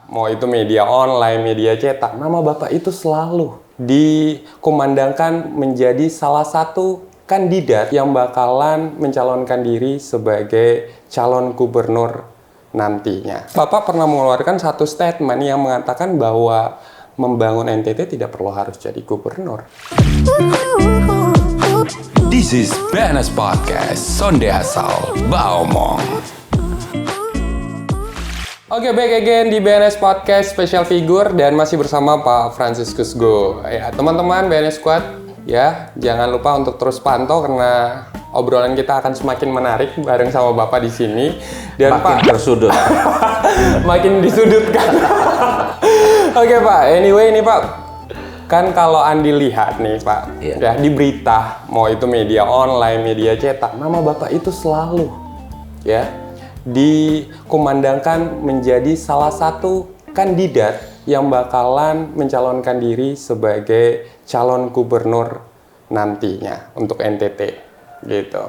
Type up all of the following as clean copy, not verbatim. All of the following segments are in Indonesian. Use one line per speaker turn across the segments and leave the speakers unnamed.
mau itu media online, media cetak, nama Bapak itu selalu dikumandangkan menjadi salah satu kandidat yang bakalan mencalonkan diri sebagai calon gubernur nantinya. Bapak pernah mengeluarkan satu statement yang mengatakan bahwa membangun NTT tidak perlu harus jadi gubernur.
This is BNS Podcast, Sonde Asal Baomong.
Oke, back again di BNS Podcast Special Figure dan masih bersama Pak Franciscus Go. Ya, teman-teman BNS Squad, ya jangan lupa untuk terus pantau karena obrolan kita akan semakin menarik bareng sama Bapak di sini. Dan
makin
Pak
tersudut.
makin disudutkan. Oke Pak, anyway ini Pak, kan kalau Andi lihat nih Pak, ya di berita, mau itu media online, media cetak, nama Bapak itu selalu ya dikumandangkan menjadi salah satu kandidat yang bakalan mencalonkan diri sebagai calon gubernur nantinya untuk NTT gitu.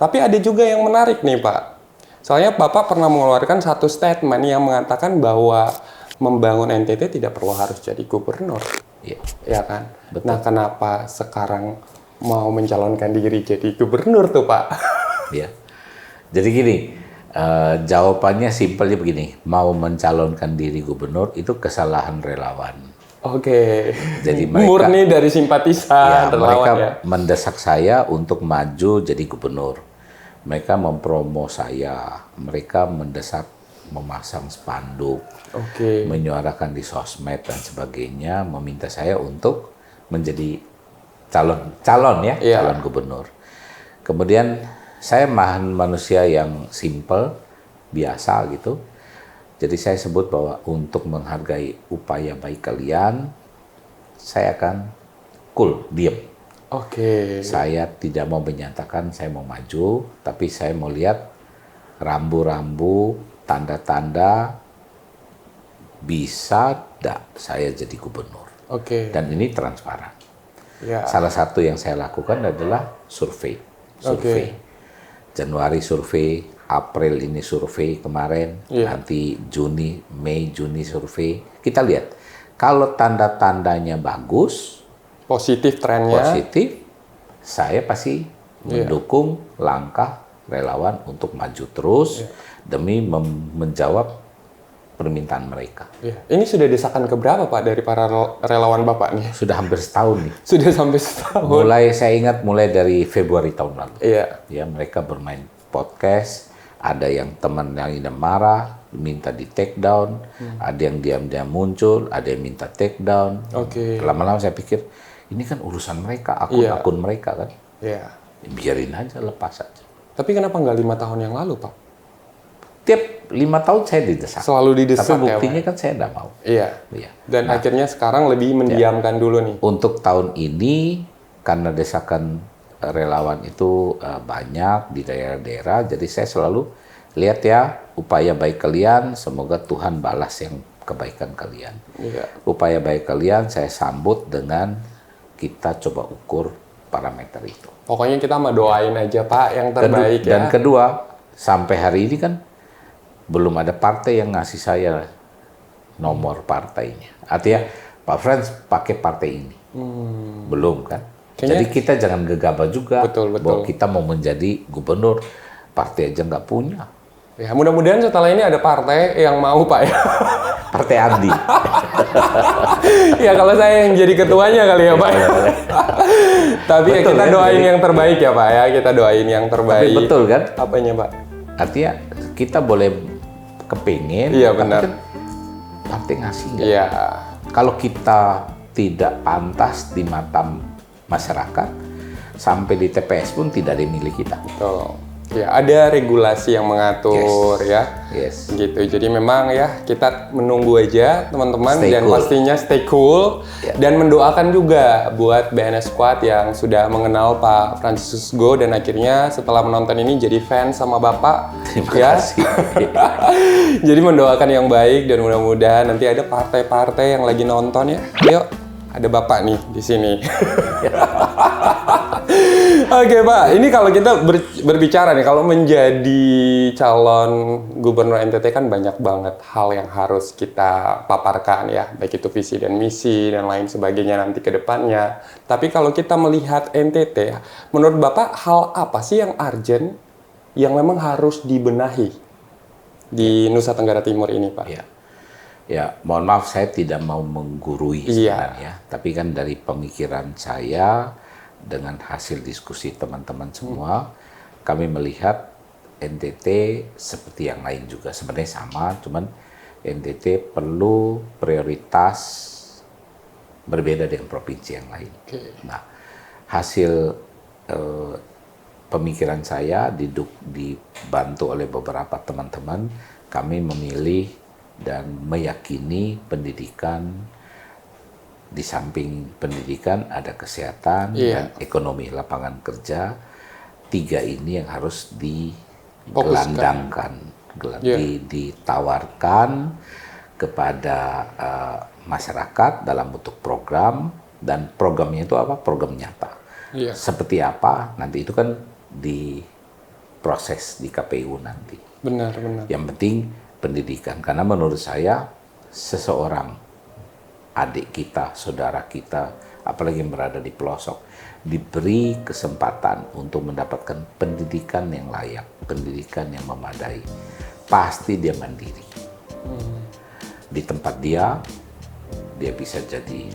Tapi ada juga yang menarik nih Pak. Soalnya Bapak pernah mengeluarkan satu statement yang mengatakan bahwa membangun NTT tidak perlu harus jadi gubernur. Ya kan?
Betul.
Nah, kenapa sekarang mau mencalonkan diri jadi gubernur tuh Pak?
Ya. Jadi gini, jawabannya simpelnya begini, mau mencalonkan diri gubernur itu kesalahan relawan.
Oke.
Jadi mereka
murni dari simpatisan relawan
mereka
ya.
mendesak saya untuk maju jadi gubernur. Mereka mempromo saya, mereka mendesak memasang spanduk, menyuarakan di sosmed dan sebagainya, meminta saya untuk menjadi calon gubernur. Kemudian saya manusia yang simple, biasa gitu. Jadi saya sebut bahwa untuk menghargai upaya baik kalian, saya akan cool, diem. Saya tidak mau menyatakan saya mau maju, tapi saya mau lihat rambu-rambu, tanda-tanda bisa tidak saya jadi gubernur. Dan ini transparan. Salah satu yang saya lakukan adalah survei. Januari survei, April ini survei kemarin, nanti Juni, Mei, Juni survei. Kita lihat, kalau tanda-tandanya bagus,
positif trennya,
saya pasti mendukung langkah relawan untuk maju terus demi menjawab permintaan mereka.
Ini sudah desakan keberapa Pak dari para relawan Bapak nih?
Sudah hampir setahun nih.
Sudah sampai setahun.
Saya ingat mulai dari Februari tahun lalu. Ya, mereka bermain podcast, ada yang teman yang marah, minta di take down, ada yang diam-diam muncul, ada yang minta take down. Lama-lama saya pikir, ini kan urusan mereka, akun mereka kan. Biarin aja, lepas aja.
Tapi kenapa nggak 5 tahun yang lalu Pak?
Tiap 5 tahun saya didesak.
Selalu didesak.
Tapi buktinya kan saya nggak mau.
Dan akhirnya sekarang lebih mendiamkan dulu nih.
Untuk tahun ini, karena desakan relawan itu banyak di daerah-daerah, jadi saya selalu lihat ya, upaya baik kalian, semoga Tuhan balas yang kebaikan kalian. Upaya baik kalian saya sambut dengan kita coba ukur parameter itu.
Pokoknya kita mah doain aja Pak yang terbaik ya.
Dan kedua, sampai hari ini kan belum ada partai yang ngasih saya nomor partainya. Artinya Pak Frans pakai partai ini. Belum kan? Jadi kita jangan gegabah juga bahwa kita mau menjadi gubernur, partai aja nggak punya.
Ya mudah-mudahan setelah ini ada partai yang mau Pak ya.
Partai Andi.
Ya kalau saya yang jadi ketuanya kali ya Pak. Tapi ya kita doain yang terbaik ya Pak ya. Kita doain yang terbaik.
Tapi betul kan?
Apanya Pak?
Artinya kita boleh kepingin.
Benar.
Kan partai ngasih. Kalau kita tidak pantas di mata masyarakat, sampai di TPS pun tidak ada yang milik kita.
Ya, ada regulasi yang mengatur gitu. Jadi memang ya kita menunggu aja teman-teman dan pastinya stay cool dan mendoakan juga buat BNS Squad yang sudah mengenal Pak Franciscus Go dan akhirnya setelah menonton ini jadi fans sama Bapak.
Terima kasih.
Jadi mendoakan yang baik dan mudah-mudahan nanti ada partai-partai yang lagi nonton ya. Ayo ada Bapak nih di sini. Oke Pak, ini kalau kita berbicara nih, kalau menjadi calon gubernur NTT kan banyak banget hal yang harus kita paparkan ya, baik itu visi dan misi dan lain sebagainya nanti ke depannya. Tapi kalau kita melihat NTT, menurut Bapak hal apa sih yang urgent, yang memang harus dibenahi di Nusa Tenggara Timur ini Pak?
Ya, mohon maaf saya tidak mau menggurui sebenarnya, tapi kan dari pemikiran saya dengan hasil diskusi teman-teman semua, kami melihat NTT seperti yang lain juga sebenarnya sama, cuman NTT perlu prioritas berbeda dengan provinsi yang lain. Nah, hasil pemikiran saya dibantu oleh beberapa teman-teman, kami memilih dan meyakini pendidikan, di samping pendidikan ada kesehatan dan ekonomi, lapangan kerja. 3 ini yang harus digelandangkan, ditawarkan kepada masyarakat dalam bentuk program, dan programnya itu apa? Program nyata. Seperti apa? Nanti itu kan diproses di KPU nanti.
Benar.
Yang penting pendidikan, karena menurut saya seseorang adik kita, saudara kita, apalagi yang berada di pelosok, diberi kesempatan untuk mendapatkan pendidikan yang layak, pendidikan yang memadai, pasti dia mandiri. Di tempat dia bisa jadi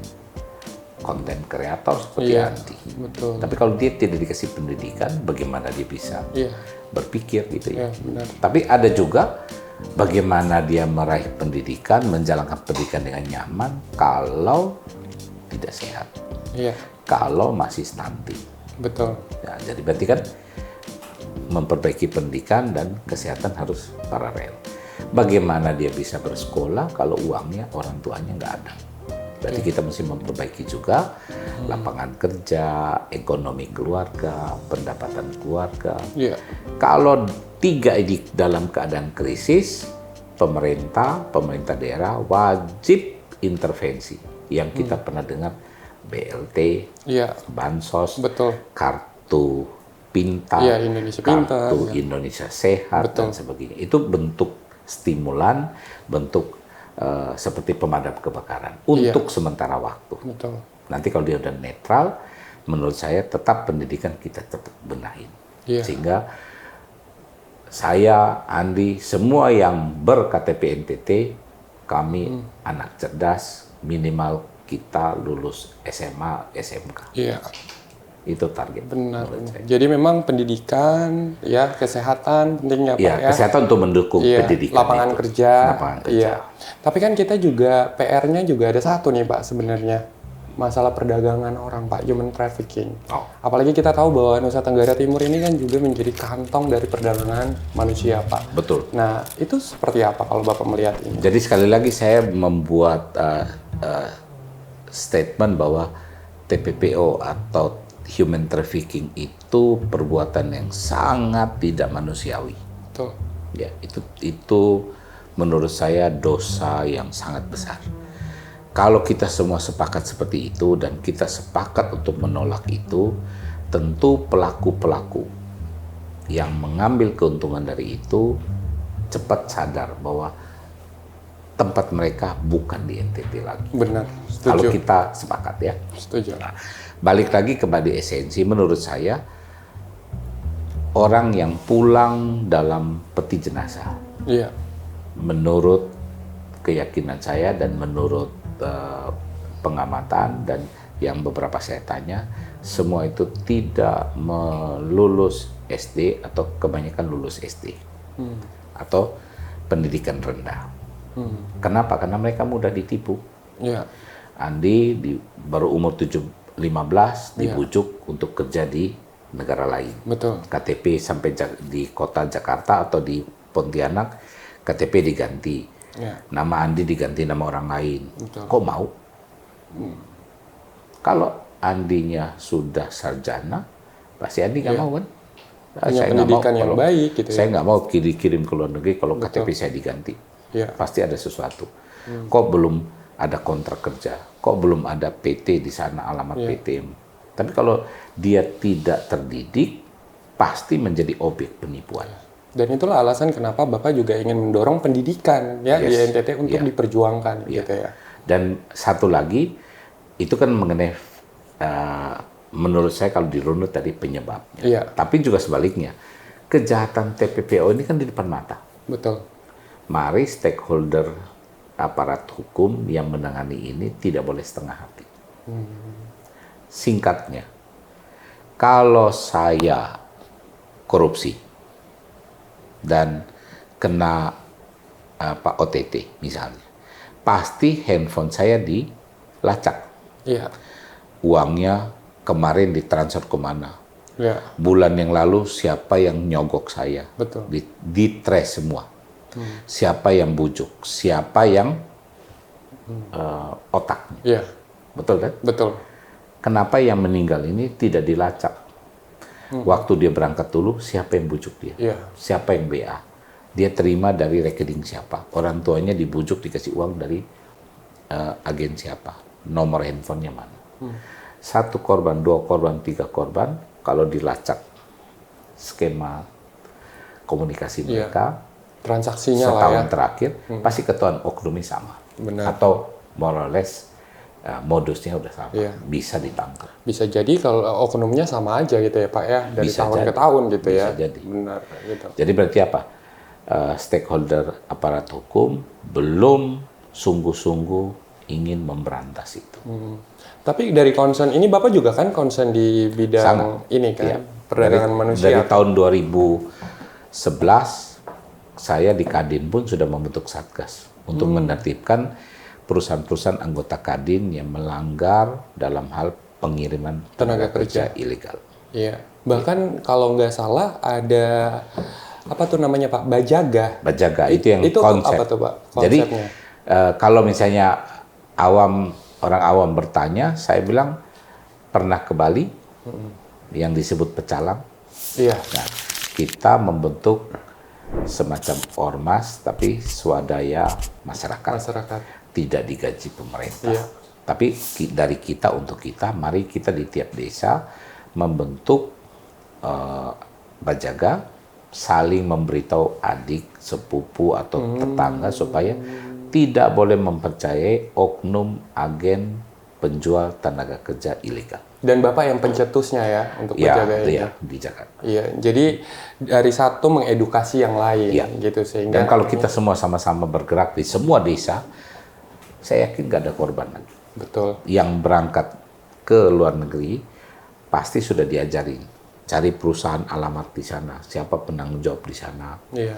konten kreator seperti Andi.
Betul.
Tapi kalau dia tidak dikasih pendidikan, bagaimana dia bisa berpikir gitu ya?
Benar.
Tapi ada juga bagaimana dia meraih pendidikan, menjalankan pendidikan dengan nyaman kalau tidak sehat, kalau masih stunting.
Betul.
Ya, jadi berarti kan memperbaiki pendidikan dan kesehatan harus paralel. Bagaimana dia bisa bersekolah kalau uangnya orang tuanya nggak ada? Berarti kita mesti memperbaiki juga lapangan kerja, ekonomi keluarga, pendapatan keluarga. Kalau 3 ini dalam keadaan krisis, pemerintah daerah wajib intervensi. Yang kita pernah dengar BLT, bansos, kartu pintar, kartu Indonesia Sehat, dan sebagainya. Itu bentuk stimulan, bentuk seperti pemadam kebakaran untuk sementara waktu. Nanti kalau dia udah netral, menurut saya tetap pendidikan kita tetap benahin. Sehingga saya, Andi, semua yang ber-KTP NTT, kami anak cerdas, minimal kita lulus SMA, SMK. Itu target.
Benar. Jadi memang pendidikan, kesehatan pentingnya Pak ya.
Kesehatan untuk mendukung pendidikan.
Lapangan kerja. Tapi kan kita juga PR-nya juga ada satu nih Pak sebenarnya. Masalah perdagangan orang Pak, human trafficking. Apalagi kita tahu bahwa Nusa Tenggara Timur ini kan juga menjadi kantong dari perdagangan manusia Pak.
Betul.
Nah, itu seperti apa kalau Bapak melihat ini?
Jadi sekali lagi saya membuat statement bahwa TPPO atau human trafficking itu perbuatan yang sangat tidak manusiawi.
Betul.
Ya, itu menurut saya dosa yang sangat besar. Kalau kita semua sepakat seperti itu dan kita sepakat untuk menolak itu, tentu pelaku-pelaku yang mengambil keuntungan dari itu cepat sadar bahwa tempat mereka bukan di NTT lagi.
Benar, setuju.
Kalau kita sepakat ya.
Setuju.
Nah, balik lagi kepada esensi, menurut saya orang yang pulang dalam peti jenazah, menurut keyakinan saya dan menurut pengamatan dan yang beberapa saya tanya, semua itu tidak melulus SD atau kebanyakan lulus SD atau pendidikan rendah. Kenapa? Karena mereka mudah ditipu. Andi baru umur 15 dibujuk untuk kerja di negara lain.
Betul.
KTP sampai di kota Jakarta atau di Pontianak, KTP diganti. Nama Andi diganti nama orang lain.
Betul.
Kok mau? Kalau Andinya sudah sarjana, pasti Andi nggak mau kan?
Punya pendidikan yang baik gitu
saya nggak mau kirim ke luar negeri kalau KTP saya diganti. Pasti ada sesuatu. Kok belum ada kontrak kerja, kok belum ada PT di sana, alamat PT. Tapi kalau dia tidak terdidik, pasti menjadi objek penipuan.
Dan itulah alasan kenapa Bapak juga ingin mendorong pendidikan ya di NTT untuk diperjuangkan gitu ya.
Dan satu lagi, itu kan mengenai menurut saya kalau dirunut tadi penyebabnya.
Iya.
Tapi juga sebaliknya, kejahatan TPPO ini kan di depan mata.
Betul.
Mari stakeholder aparat hukum yang menangani ini tidak boleh setengah hati. Singkatnya, kalau saya korupsi dan kena OTT misalnya, pasti handphone saya dilacak.
Iya.
Uangnya kemarin ditransfer kemana?
Iya.
Bulan yang lalu siapa yang nyogok saya?
Betul.
Di-trace semua. Siapa yang bujuk? Siapa yang otaknya?
Iya.
Betul kan?
Betul.
Kenapa yang meninggal ini tidak dilacak? Waktu dia berangkat dulu, siapa yang bujuk dia?
Iya.
Siapa yang BA? Dia terima dari rekening siapa? Orang tuanya dibujuk dikasih uang dari agen siapa? Nomor handphonenya mana? Satu korban, dua korban, tiga korban, kalau dilacak skema komunikasi mereka,
transaksinya lah ya.
setahun terakhir, pasti ketahuan oknumnya sama.
Benar.
Atau more or less modusnya udah sama, bisa ditangkap.
Bisa jadi kalau oknumnya sama aja gitu ya Pak ya, dari
Bisa
tahun
jadi.
ke tahun gitu
Bisa
ya.
jadi.
Benar gitu.
Jadi berarti apa? Stakeholder aparat hukum belum sungguh-sungguh ingin memberantas itu.
Tapi dari concern ini Bapak juga kan concern di bidang
Sangat.
ini kan,
Iya.
perdagangan manusia.
Dari tahun 2011 saya di Kadin pun sudah membentuk satgas untuk menertibkan perusahaan-perusahaan anggota Kadin yang melanggar dalam hal pengiriman tenaga kerja ilegal.
Iya. Bahkan kalau nggak salah ada apa tuh namanya Pak? Bajaga.
Bajaga itu yang konsep.
Apa tuh Pak?
Jadi
Konsepnya?
kalau misalnya orang awam bertanya, saya bilang pernah ke Bali yang disebut pecalang.
Iya.
Nah, kita membentuk semacam ormas tapi swadaya masyarakat. Tidak digaji pemerintah.
Iya.
Tapi dari kita untuk kita, mari kita di tiap desa membentuk bajaga, saling memberitahu adik, sepupu atau tetangga supaya tidak boleh mempercayai oknum agen penjual tenaga kerja ilegal.
Dan Bapak yang pencetusnya ya untuk bajaga ini.
Iya, di Jakarta.
Iya, jadi dari satu mengedukasi yang lain gitu sehingga.
Dan kalau kita semua sama-sama bergerak di semua desa, saya yakin nggak ada korban lagi.
Betul.
Yang berangkat ke luar negeri pasti sudah diajarin cari perusahaan alamat di sana, siapa penanggung jawab di sana,
Iya.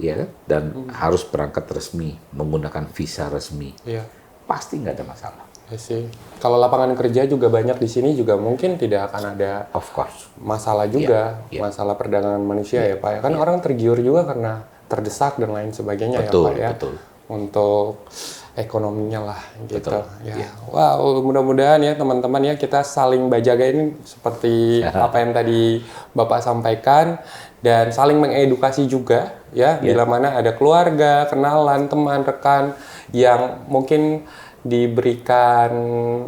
ya, dan harus berangkat resmi menggunakan visa resmi.
Iya.
Pasti nggak ada masalah.
Ya sih. Kalau lapangan kerja juga banyak di sini juga mungkin tidak akan ada
Of course.
masalah juga,
Iya.
masalah perdagangan manusia ya Pak. Kan orang tergiur juga karena terdesak dan lain sebagainya
Betul,
ya Pak ya.
betul.
Untuk ekonominya lah gitu.
Betul,
Ya.
iya.
Wow, mudah-mudahan ya teman-teman ya kita saling bajaga ini seperti apa yang tadi Bapak sampaikan dan saling mengedukasi juga ya bila mana ada keluarga, kenalan, teman, rekan yang mungkin diberikan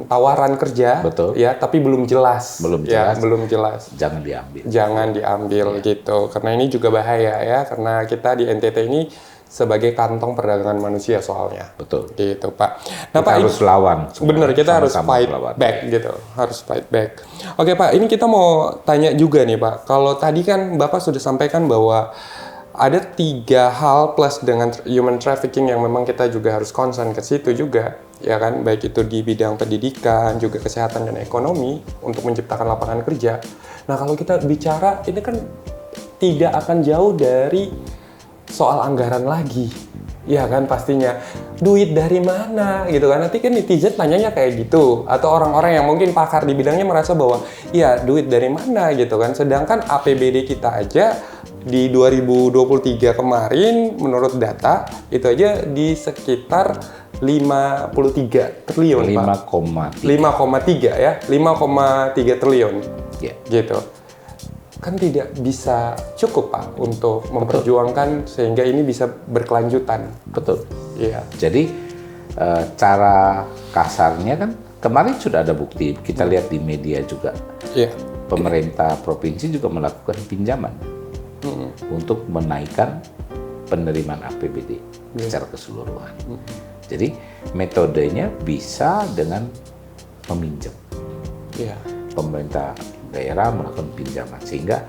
tawaran kerja
Betul.
ya tapi belum jelas.
Belum
Ya,
jelas.
belum jelas.
Jangan diambil.
Jangan diambil gitu. Karena ini juga bahaya ya karena kita di NTT ini sebagai kantong perdagangan manusia soalnya.
Betul.
Gitu, Pak. Nah,
Kita
Pak,
harus lawan.
bener, kita harus
Sama-sama
fight
lawan.
back gitu. Harus fight back. Oke, Pak, ini kita mau tanya juga nih, Pak. Kalau tadi kan Bapak sudah sampaikan bahwa ada 3 hal plus dengan human trafficking yang memang kita juga harus concern ke situ juga, ya kan? Baik itu di bidang pendidikan, juga kesehatan dan ekonomi untuk menciptakan lapangan kerja. Nah, kalau kita bicara ini kan tidak akan jauh dari soal anggaran lagi. Ya kan pastinya. Duit dari mana gitu kan. Nanti kan netizen tanyanya kayak gitu. Atau orang-orang yang mungkin pakar di bidangnya merasa bahwa ya duit dari mana gitu kan. Sedangkan APBD kita aja di 2023 kemarin menurut data itu aja di sekitar 53 triliun Pak. 5,3 ya. 5,3 triliun.
Ya.
Gitu. Kan tidak bisa cukup Pak untuk memperjuangkan sehingga ini bisa berkelanjutan.
Betul.
Iya.
Jadi cara kasarnya kan kemarin sudah ada bukti, kita lihat di media juga.
Iya.
Pemerintah provinsi juga melakukan pinjaman untuk menaikkan penerimaan APBD secara keseluruhan. Jadi metodenya bisa dengan meminjam.
Iya.
Pemerintah daerah melakukan pinjaman sehingga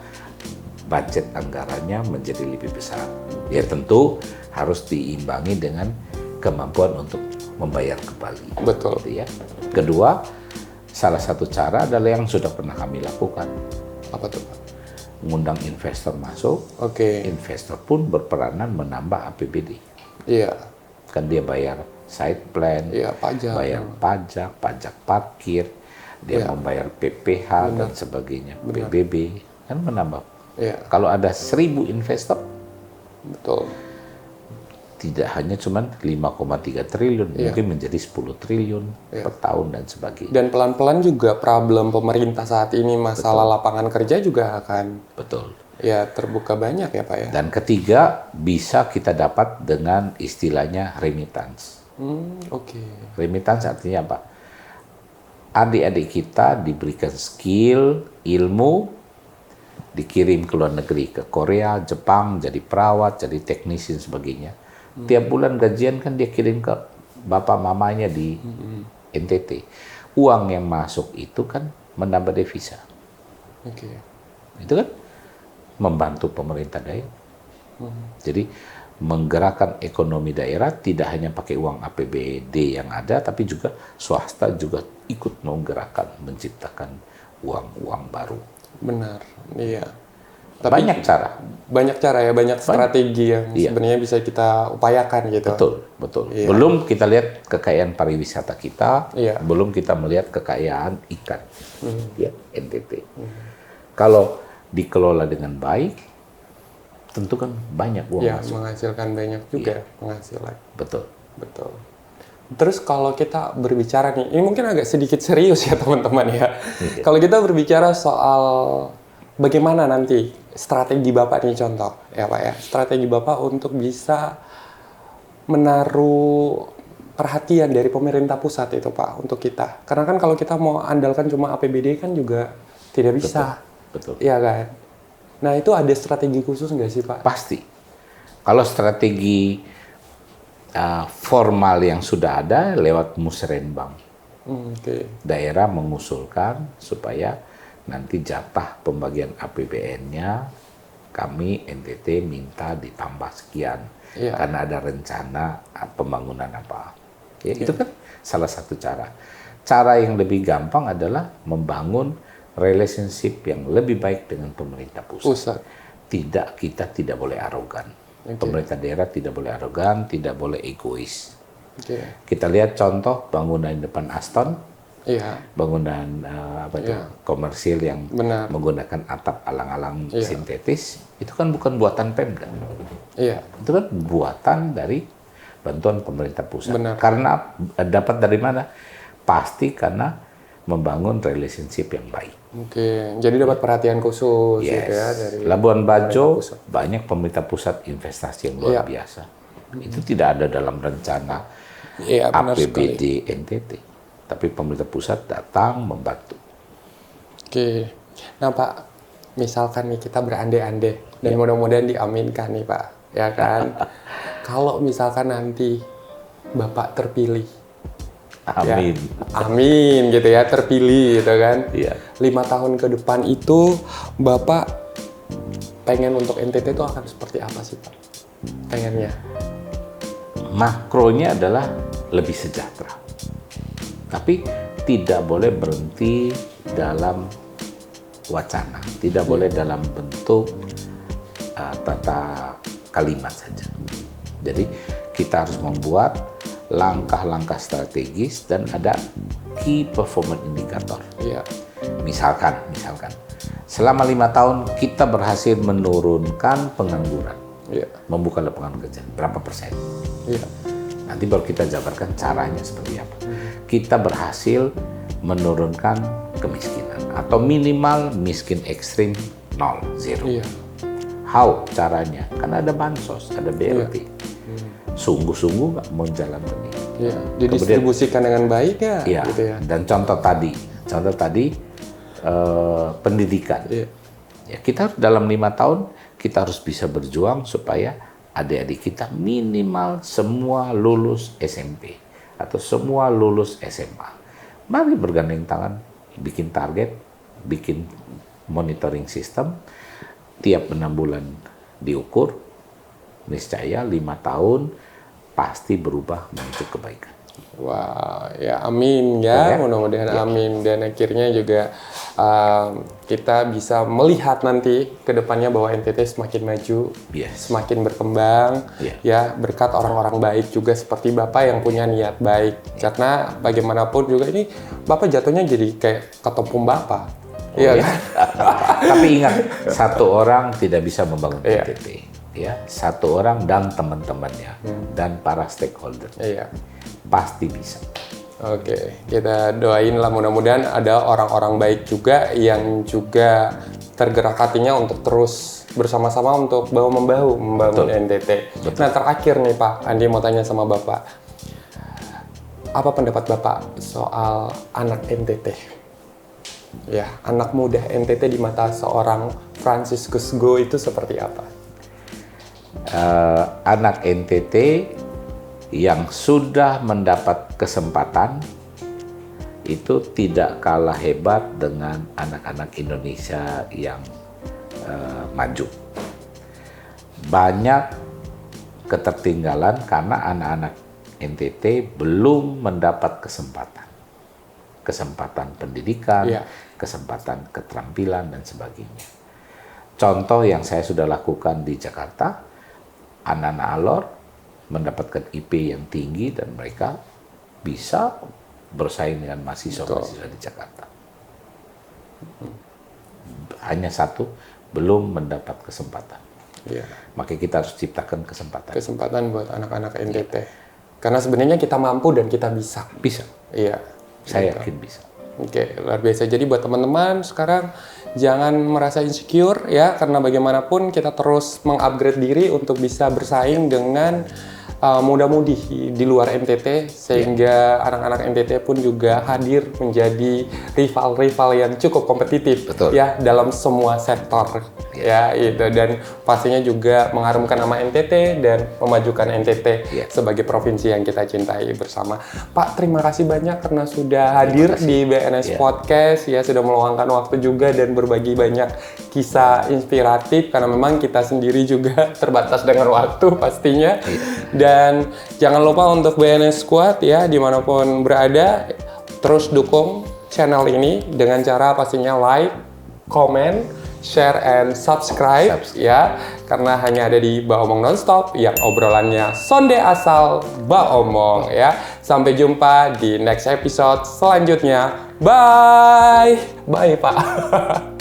budget anggarannya menjadi lebih besar. Ya tentu harus diimbangi dengan kemampuan untuk membayar kembali.
Betul.
Gitu ya. Kedua, salah satu cara adalah yang sudah pernah kami lakukan.
Apa tuh, Pak?
Mengundang investor masuk,
Oke.
investor pun berperanan menambah APBD.
Iya.
Kan dia bayar site plan,
Iya, pajak.
bayar pajak parkir, dia membayar PPH dan sebagainya, PBB, kan menambah.
Iya.
Kalau ada 1.000 investor,
Betul.
tidak hanya cuma 5,3 triliun, mungkin menjadi 10 triliun per tahun dan sebagainya.
Dan pelan-pelan juga problem pemerintah saat ini masalah lapangan kerja juga akan
Betul.
ya terbuka banyak ya, Pak ya.
Dan ketiga, bisa kita dapat dengan istilahnya remittance.
Oke.
Remittance artinya apa? Adik-adik kita diberikan skill, ilmu, dikirim ke luar negeri, ke Korea, Jepang, jadi perawat, jadi teknisi dan sebagainya. Tiap bulan gajian kan dia kirim ke bapak mamanya di NTT. Uang yang masuk itu kan menambah devisa.
Oke.
Itu kan membantu pemerintah daerah. Jadi menggerakkan ekonomi daerah tidak hanya pakai uang APBD yang ada, tapi juga swasta juga ikut menggerakkan, menciptakan uang-uang baru.
Benar. Iya.
Banyak cara.
Banyak cara ya, banyak strategi yang sebenarnya bisa kita upayakan gitu.
Betul.
Iya.
Belum kita lihat kekayaan pariwisata kita,
Iya.
belum kita melihat kekayaan ikan, ya NTT. Kalau dikelola dengan baik, tentu kan banyak uang
Ya,
masuk.
menghasilkan banyak juga penghasilan.
Betul.
Betul. Terus kalau kita berbicara nih, ini mungkin agak sedikit serius ya teman-teman ya. Kalau kita berbicara soal bagaimana nanti strategi Bapak nih contoh ya Pak ya. Strategi Bapak untuk bisa menaruh perhatian dari pemerintah pusat itu Pak untuk kita. Karena kan kalau kita mau andalkan cuma APBD kan juga tidak bisa.
Betul.
Iya kan? Nah itu ada strategi khusus nggak sih Pak?
Pasti. Kalau strategi formal yang sudah ada lewat musrenbang.
Oke.
Daerah mengusulkan supaya nanti jatah pembagian APBN-nya kami NTT minta ditambah sekian.
Iya.
Karena ada rencana pembangunan apa. Ya, itu kan salah satu cara. Cara yang lebih gampang adalah membangun relationship yang lebih baik dengan pemerintah pusat. Kita tidak boleh arogan. Pemerintah daerah tidak boleh arogan, tidak boleh egois. Kita lihat contoh bangunan depan Aston, bangunan komersil yang menggunakan atap alang-alang sintetis, itu kan bukan buatan Pemda. Itu kan buatan dari bantuan pemerintah pusat. Karena dapat dari mana? Pasti karena membangun relationship yang baik.
Jadi dapat perhatian khusus gitu ya dari
Labuan Bajo banyak pemerintah pusat investasi yang luar biasa. Itu tidak ada dalam rencana APBD NTT, tapi pemerintah pusat datang membantu.
Nah Pak, misalkan nih kita berandai-andai dan mudah-mudahan diaminkan nih Pak, ya kan? Kalau misalkan nanti Bapak terpilih.
Amin.
Amin gitu ya, terpilih gitu kan. 5 tahun ke depan itu Bapak pengen untuk NTT itu akan seperti apa sih Pak? Pengennya?
Makronya adalah lebih sejahtera. Tapi tidak boleh berhenti dalam wacana. Tidak boleh dalam bentuk tata kalimat saja. Jadi kita harus membuat langkah-langkah strategis dan ada key performance indicator. Misalkan, selama 5 tahun kita berhasil menurunkan pengangguran, membuka lapangan kerja, berapa persen? Nanti baru kita jabarkan caranya seperti apa. Kita berhasil menurunkan kemiskinan atau minimal miskin ekstrim 0, 0. How caranya? Karena ada bansos, ada BLT. sungguh-sungguh nggak mau jalankan ini.
Ya, didistribusikan dengan baik ya,
Iya.
gitu ya.
Dan contoh tadi pendidikan.
Iya.
Ya, kita dalam 5 tahun kita harus bisa berjuang supaya adik-adik kita minimal semua lulus SMP atau semua lulus SMA. Mari bergandeng tangan, bikin target, bikin monitoring system, tiap 6 bulan diukur, niscaya 5 tahun pasti berubah menuju kebaikan.
Wah, ya amin ya, mudah-mudahan amin. Dan akhirnya juga kita bisa melihat nanti ke depannya bahwa NTT semakin maju, semakin berkembang, ya berkat orang-orang baik juga seperti Bapak yang punya niat baik. Karena bagaimanapun juga ini Bapak jatuhnya jadi kayak ketopum Bapak. Iya kan?
Tapi ingat, satu orang tidak bisa membangun NTT. Ya, satu orang dan teman-temannya dan para stakeholder.
Iya.
Pasti bisa.
Oke, kita doain lah mudah-mudahan ada orang-orang baik juga yang juga tergerak hatinya untuk terus bersama-sama untuk bahu-membahu membangun NTT. Betul. Nah, terakhir nih Pak, Andi mau tanya sama Bapak. Apa pendapat Bapak soal anak NTT? Ya, anak muda NTT di mata seorang Franciscus Go itu seperti apa?
Anak NTT yang sudah mendapat kesempatan itu tidak kalah hebat dengan anak-anak Indonesia yang maju. Banyak ketertinggalan karena anak-anak NTT belum mendapat kesempatan pendidikan, kesempatan keterampilan dan sebagainya. Contoh yang saya sudah lakukan di Jakarta, anak-anak Alor mendapatkan IP yang tinggi dan mereka bisa bersaing dengan mahasiswa-mahasiswa di Jakarta. Hanya satu, belum mendapat kesempatan. Maka kita harus ciptakan kesempatan.
Kesempatan buat anak-anak NTT. Karena sebenarnya kita mampu dan kita bisa.
Bisa.
Iya.
Saya yakin bisa.
Oke, luar biasa. Jadi buat teman-teman sekarang jangan merasa insecure ya, karena bagaimanapun kita terus mengupgrade diri untuk bisa bersaing dengan muda-mudi di luar NTT, sehingga anak-anak NTT pun juga hadir menjadi rival-rival yang cukup kompetitif.
Betul.
Ya dalam semua sektor ya itu, dan pastinya juga mengharumkan nama NTT dan memajukan NTT sebagai provinsi yang kita cintai bersama. Pak, terima kasih banyak karena sudah hadir di BNS Podcast ya, sudah meluangkan waktu juga dan berbagi banyak kisah inspiratif, karena memang kita sendiri juga terbatas dengan waktu pastinya. Dan jangan lupa untuk BNS Squad ya, dimanapun berada, terus dukung channel ini dengan cara pastinya like, comment, share, and subscribe ya, karena hanya ada di Ba Omong Nonstop yang obrolannya sonde asal Ba Omong ya. Sampai jumpa di next episode selanjutnya. Bye! Bye Pak!